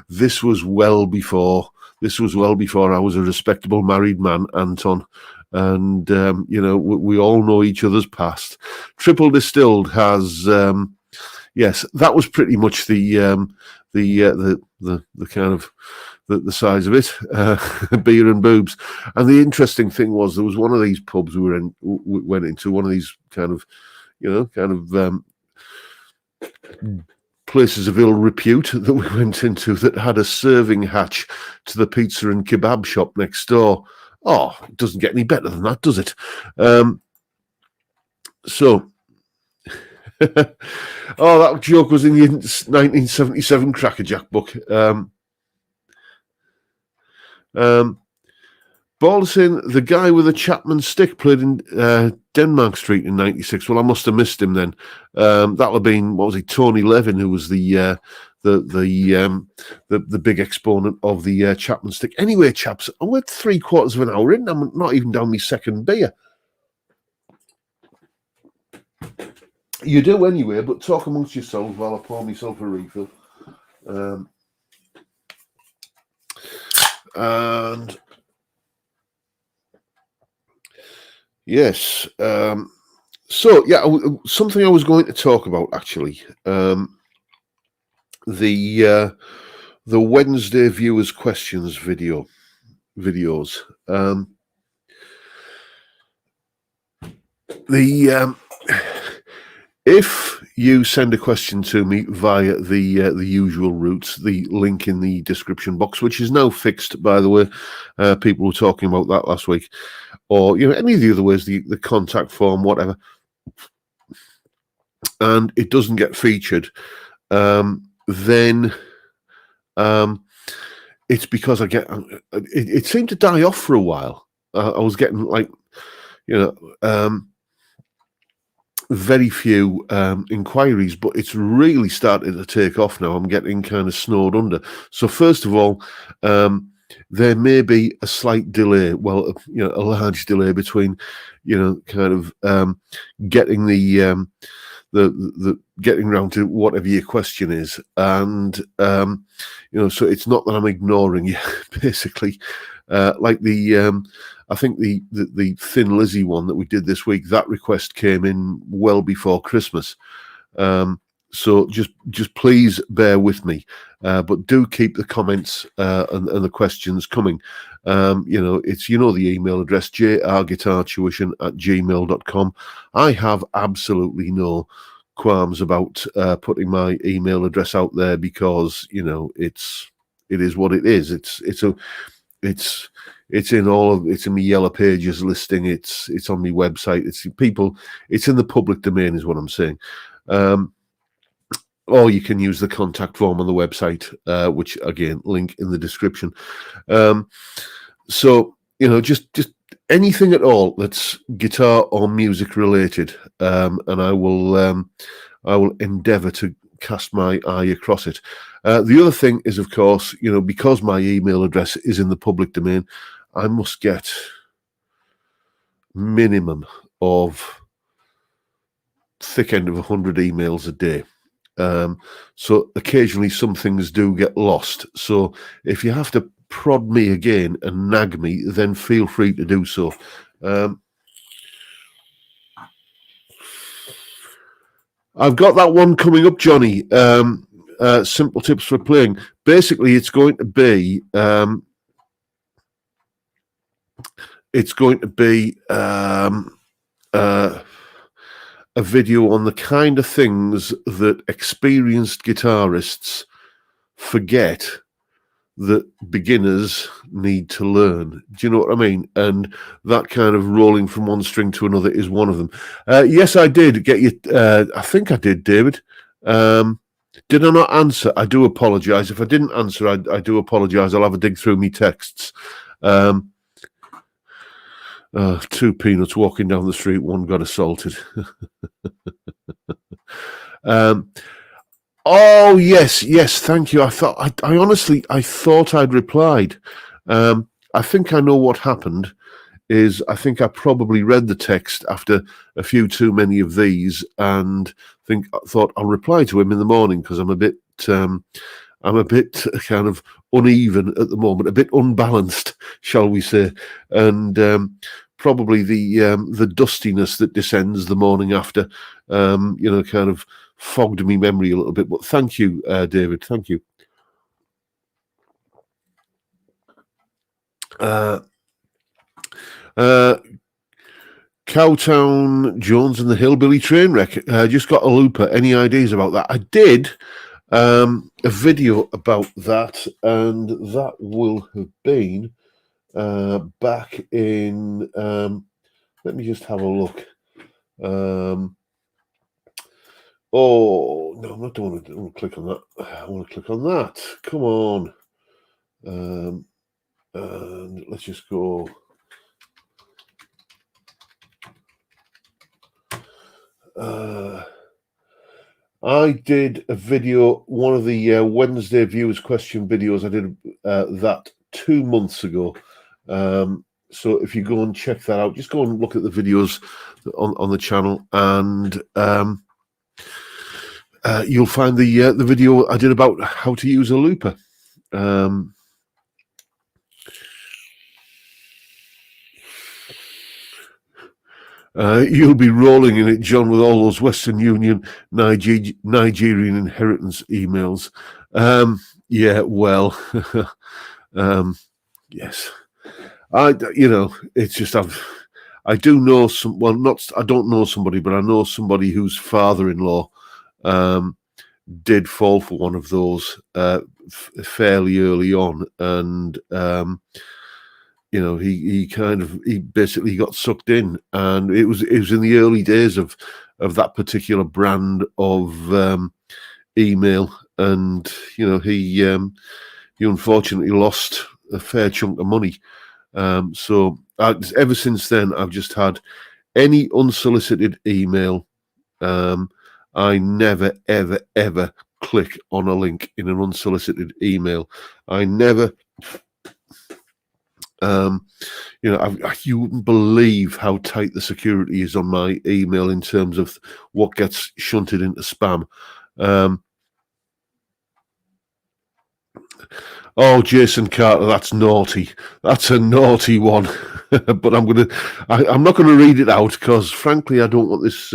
This was well before I was a respectable married man, Anton. And, we all know each other's past. Triple Distilled has, yes, that was pretty much the kind of, the size of it, beer and boobs. And the interesting thing was, there was one of these pubs we went into, one of these kind of places of ill repute that we went into that had a serving hatch to the pizza and kebab shop next door. Oh, it doesn't get any better than that, does it? So, that joke was in the 1977 Crackerjack book. Balderson, the guy with the Chapman stick, played in Denmark Street in '96. Well, I must have missed him then. That'll have been, what was he, Tony Levin, who was the big exponent of the Chapman stick. Anyway, chaps, we're 3/4 of an hour in. I'm not even down my second beer. You do anyway, but talk amongst yourselves while I pour myself a refill. And yes, so yeah, something I was going to talk about actually. The Wednesday viewers questions videos. If you send a question to me via the usual routes, the link in the description box, which is now fixed, by the way, people were talking about that last week, or any of the other ways, the contact form, whatever, and it doesn't get featured, then it's because it seemed to die off for a while. I was getting very few inquiries, but it's really started to take off now. I'm getting kind of snowed under. So first of all, there may be a slight delay, a large delay between, kind of getting the getting around to whatever your question is, and so it's not that I'm ignoring you, basically. I think the Thin Lizzy one that we did this week, that request came in well before Christmas. So just please bear with me, but do keep the comments and the questions coming. It's the email address jrguitartuition@gmail.com. I have absolutely no qualms about putting my email address out there because it is what it is. It's in my Yellow Pages listing. It's on my website. It's in the public domain, is what I'm saying. Or you can use the contact form on the website, which again, link in the description. So just anything at all that's guitar or music related, and I will endeavour to cast my eye across it. The other thing is, of course, because my email address is in the public domain, I must get minimum of thick end of 100 emails a day. So occasionally some things do get lost. So if you have to prod me again and nag me, then feel free to do so. I've got that one coming up, Johnny. Simple tips for playing. Basically, it's going to be a video on the kind of things that experienced guitarists forget that beginners need to learn. Do you know what I mean? And that kind of rolling from one string to another is one of them. Yes, I did get you. I think I did, David. Did I not answer? I do apologise. If I didn't answer, I do apologise. I'll have a dig through me texts. Two peanuts walking down the street, one got assaulted. Oh yes, thank you. I honestly thought I'd replied. I think I know what happened. I think I probably read the text after a few too many of these, and thought I'll reply to him in the morning because I'm a bit kind of uneven at the moment, a bit unbalanced, shall we say, and probably the dustiness that descends the morning after, kind of fogged me memory a little bit. But thank you, David. Thank you. Cowtown Jones and the Hillbilly Trainwreck. Just got a looper. Any ideas about that? I did a video about that, and that will have been back in. Let me just have a look. Oh no, I don't want to click on that. I want to click on that. Come on. And let's just go. I did a video, one of the Wednesday viewers question videos. I did that 2 months ago. So if you go and check that out, just go and look at the videos on the channel, and you'll find the video I did about how to use a looper. You'll be rolling in it, John, with all those Western Union Nigerian inheritance emails. Yeah, well, yes. It's just I do know some. Well, I don't know somebody, but I know somebody whose father-in-law did fall for one of those fairly early on, and he basically got sucked in, and it was in the early days of that particular brand of email, and he unfortunately lost a fair chunk of money. So ever since then, I've just had any unsolicited email. I never, ever, ever click on a link in an unsolicited email. I never. You wouldn't believe how tight the security is on my email in terms of what gets shunted into spam. Oh, Jason Carter, that's naughty. That's a naughty one. But I'm not gonna read it out because, frankly, I don't want this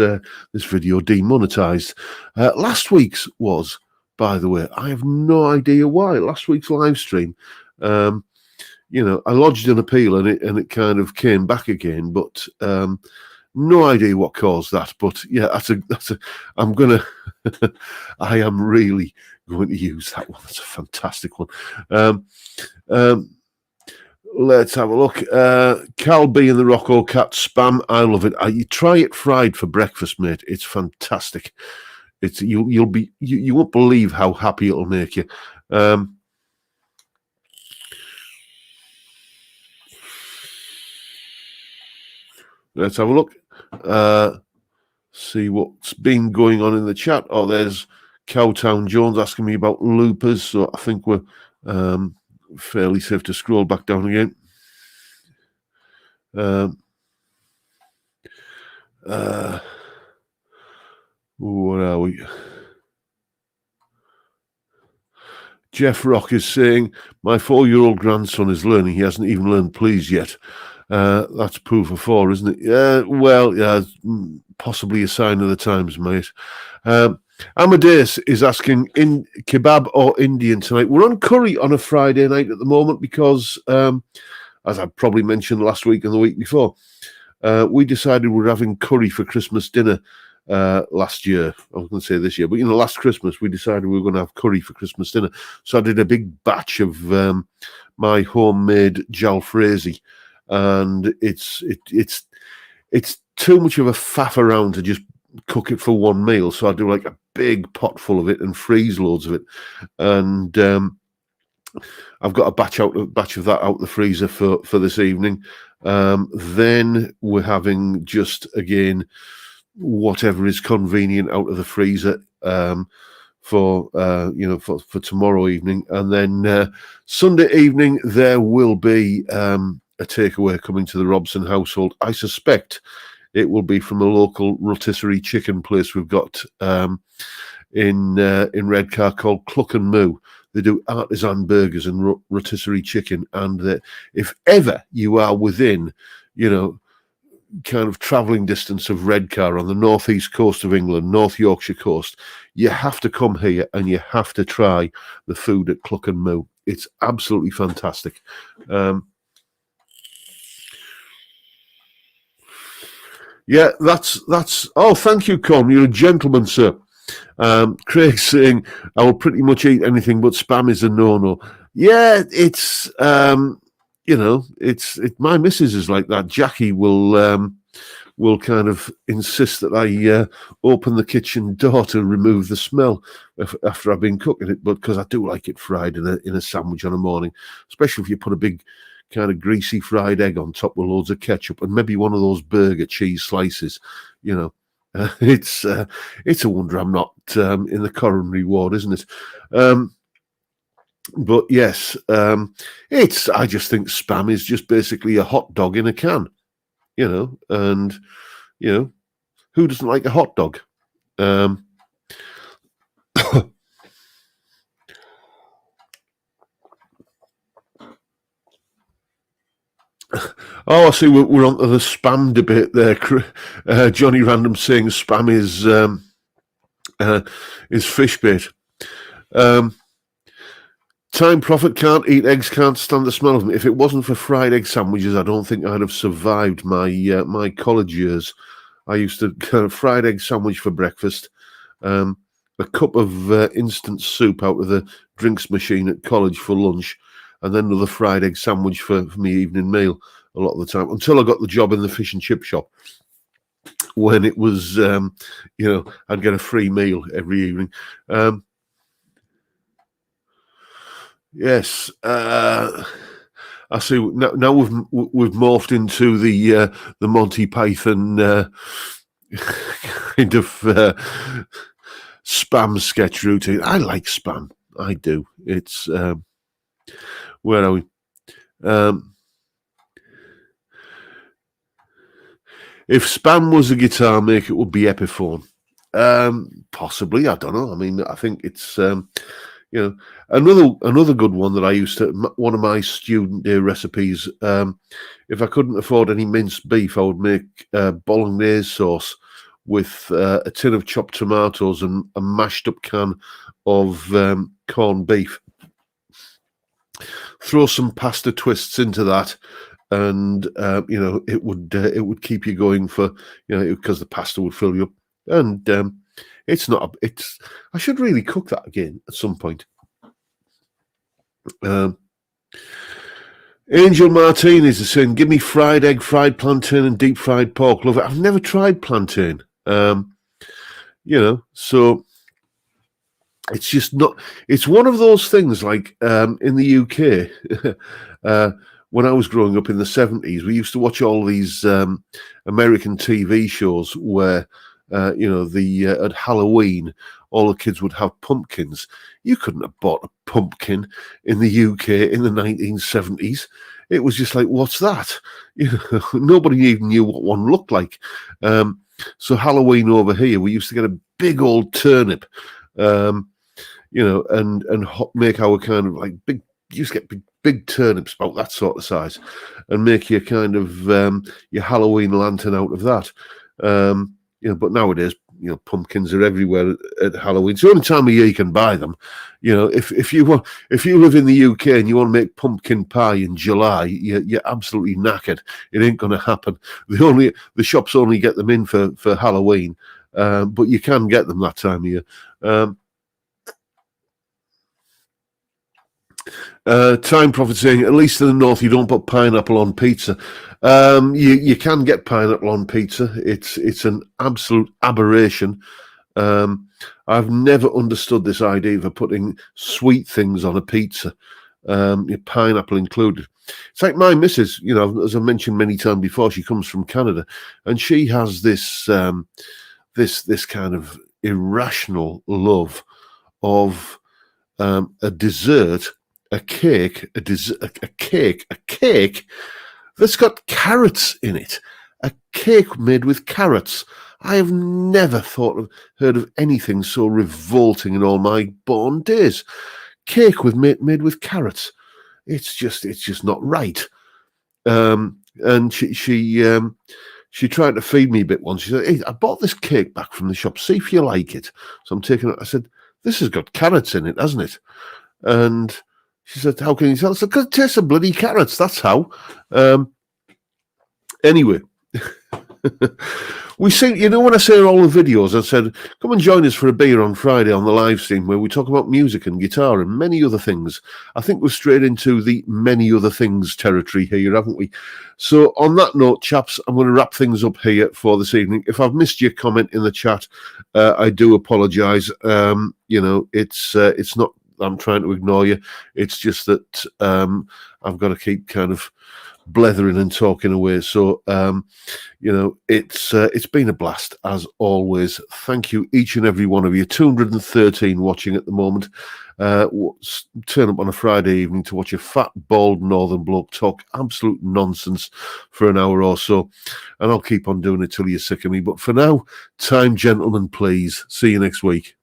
video demonetized. Last week's was, by the way, I have no idea why. Last week's live stream. I lodged an appeal and it kind of came back again, but no idea what caused that. But yeah, I'm gonna I am really going to use that one. That's a fantastic one. Let's have a look. Cal B and the Rocco Cat spam. I love it. You try it fried for breakfast, mate. It's fantastic. You won't believe how happy it'll make you. Let's have a look. See what's been going on in the chat. Oh, there's Cowtown Jones asking me about loopers. So I think we're fairly safe to scroll back down again. What are we? Jeff Rock is saying, my 4-year-old grandson is learning. He hasn't even learned please yet. That's proof of 4, isn't it? Well, yeah, possibly a sign of the times, mate. Amadeus is asking, in kebab or Indian tonight? We're on curry on a Friday night at the moment because, as I probably mentioned last week and the week before, we decided we're having curry for Christmas dinner last year. I was going to say this year, but last Christmas we decided we were going to have curry for Christmas dinner. So I did a big batch of my homemade jalfrezi, and it's too much of a faff around to just cook it for one meal. So I do like a big pot full of it and freeze loads of it, and I've got a batch of that out the freezer for this evening. Then we're having just again whatever is convenient out of the freezer for tomorrow evening, and then Sunday evening there will be a takeaway coming to the Robson household. I suspect it will be from a local rotisserie chicken place we've got in Redcar called Cluck and Moo. They do artisan burgers and rotisserie chicken, and if ever you are within, kind of travelling distance of Redcar on the northeast coast of England, North Yorkshire coast, you have to come here and you have to try the food at Cluck and Moo. It's absolutely fantastic. Yeah, that's. Oh, thank you, Con. You're a gentleman, sir. Craig saying, I will pretty much eat anything, but spam is a no-no. Yeah, it's my missus is like that. Jackie will kind of insist that I open the kitchen door to remove the smell after I've been cooking it, but because I do like it fried in a sandwich on a morning, especially if you put a big kind of greasy fried egg on top with loads of ketchup and maybe one of those burger cheese slices, you know. It's a wonder I'm not in the coronary ward, isn't it? But yes, I just think spam is just basically a hot dog in a can, and who doesn't like a hot dog? Oh, I see. We're on to the spam debate there. Johnny Random saying spam is fish bait. Time Prophet can't eat eggs, can't stand the smell of them. If it wasn't for fried egg sandwiches, I don't think I'd have survived my college years. I used to kind of fried egg sandwich for breakfast, a cup of instant soup out of the drinks machine at college for lunch, and then another fried egg sandwich for my evening meal a lot of the time, until I got the job in the fish and chip shop, when it was, I'd get a free meal every evening. Yes, I see. Now we've morphed into the Monty Python kind of spam sketch routine. I like spam. I do. It's where are we? If spam was a guitar maker, it would be Epiphone. Possibly. I don't know. I mean, I think it's another good one that I used to, one of my student day recipes. If I couldn't afford any minced beef, I would make bolognese sauce with a tin of chopped tomatoes and a mashed up can of corned beef. Throw some pasta twists into that, and it would keep you going for because the pasta would fill you up. And I should really cook that again at some point. Angel Martinez is saying, give me fried egg, fried plantain, and deep fried pork. Love it. I've never tried plantain. So it's just not. It's one of those things like in the UK. When I was growing up in the 70s, we used to watch all these American TV shows where, at Halloween, all the kids would have pumpkins. You couldn't have bought a pumpkin in the UK in the 1970s. It was just like, what's that? Nobody even knew what one looked like. So Halloween over here, we used to get a big old turnip, and make our kind of like big. You used to get big turnips about that sort of size, and make your kind of your Halloween lantern out of that. But nowadays, pumpkins are everywhere at Halloween. It's the only time of year you can buy them. If you live in the UK and you want to make pumpkin pie in July, you're absolutely knackered. It ain't going to happen. The shops only get them in for Halloween, but you can get them that time of year. Time Prophet saying, at least in the north, you don't put pineapple on pizza. You can get pineapple on pizza. It's an absolute aberration. I've never understood this idea of putting sweet things on a pizza, pineapple included. It's like my missus, as I mentioned many times before, she comes from Canada, and she has this this kind of irrational love of a dessert. A cake that's got carrots in it. A cake made with carrots. I have never heard of anything so revolting in all my born days. Cake made with carrots. It's just not right. And she tried to feed me a bit once. She said, "Hey, I bought this cake back from the shop. See if you like it." So I'm taking it. I said, "This has got carrots in it, hasn't it?" And she said, "How can you tell?" I said, "'Cause it tastes of bloody carrots, that's how." Anyway, We see, you know, when I say all the videos, I said, come and join us for a beer on Friday on the live stream where we talk about music and guitar and many other things. I think we're straight into the many other things territory here, haven't we? So on that note, chaps, I'm going to wrap things up here for this evening. If I've missed your comment in the chat, I do apologise. You know, it's not I'm trying to ignore you. It's just that I've got to keep kind of blethering and talking away. So, you know, it's been a blast as always. Thank you, each and every one of you. 213 watching at the moment. Turn up on a Friday evening to watch a fat, bald northern bloke talk absolute nonsense for an hour or so. And I'll keep on doing it till you're sick of me. But for now, time, gentlemen, please. See you next week.